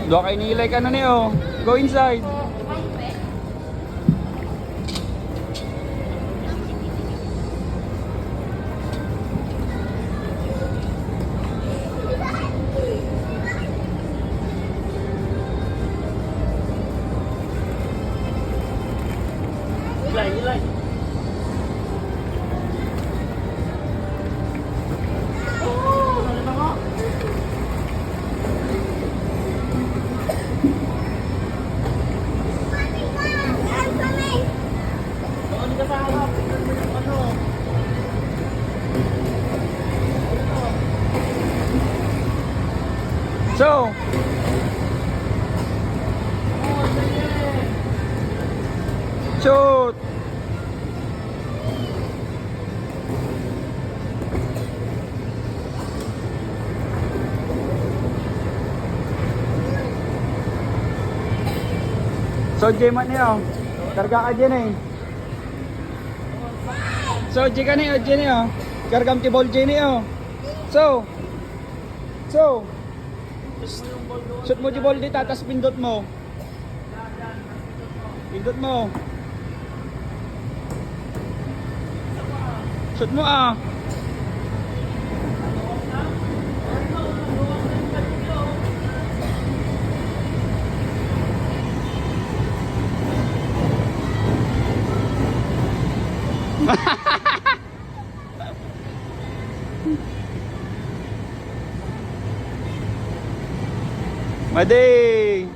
Doa kayo nilay ka na niyo. Go inside. Ilay. So, shoot. So, J-man niyo. Karga ka dyan eh. So, J ka niyo, J niyo. Kargam ti ball J niyo. So, shoot mo di ball dito, tapos pindot mo. Pindot mo. Shoot mo ah. Madi.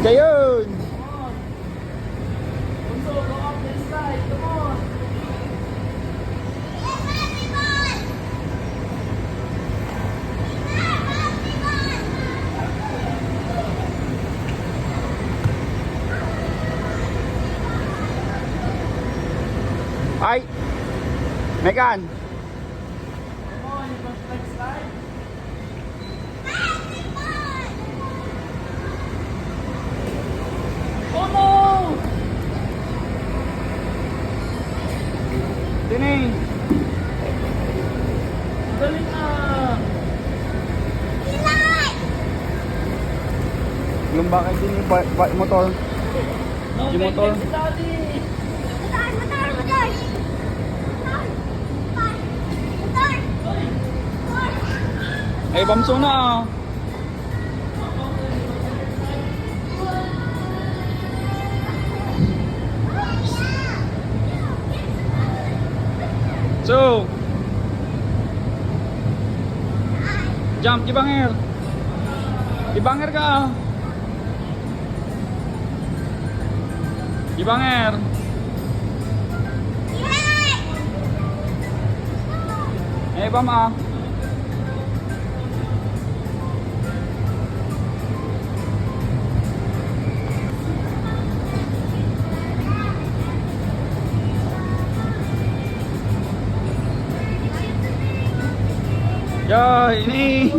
Gayon. Ay, Megan. Oh no! Dini. Galing ah! Lumba kayo din yung motor. No, Yung motor. si Daddy! Ay, bamso na ah. So, jump, Jibanger. Jibanger ka ah. Jibanger. Eh, bam ah. Ya, ini.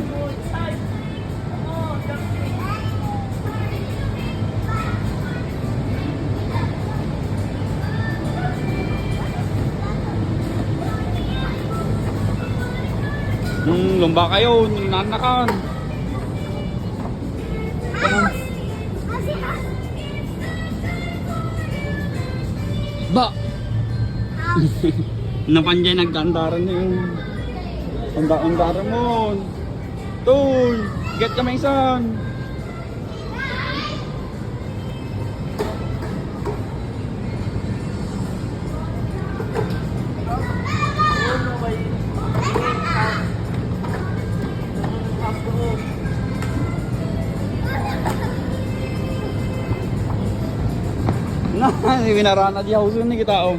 Lumba kayo, nanakan. Ba. Napanjay nagkandaran na yun. Unda-undaran mo. Tuy, get ka maisan. Nah, winarana di hausun ni kita om.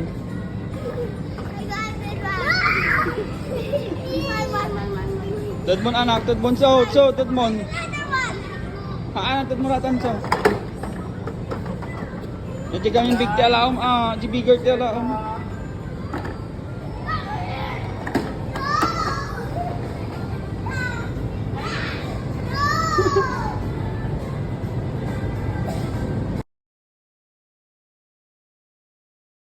Tadmon anak, tadmon so, tadmon. Haan, tadmon ratan so. Jadi kami big ti alaom, di bigger ti alaom.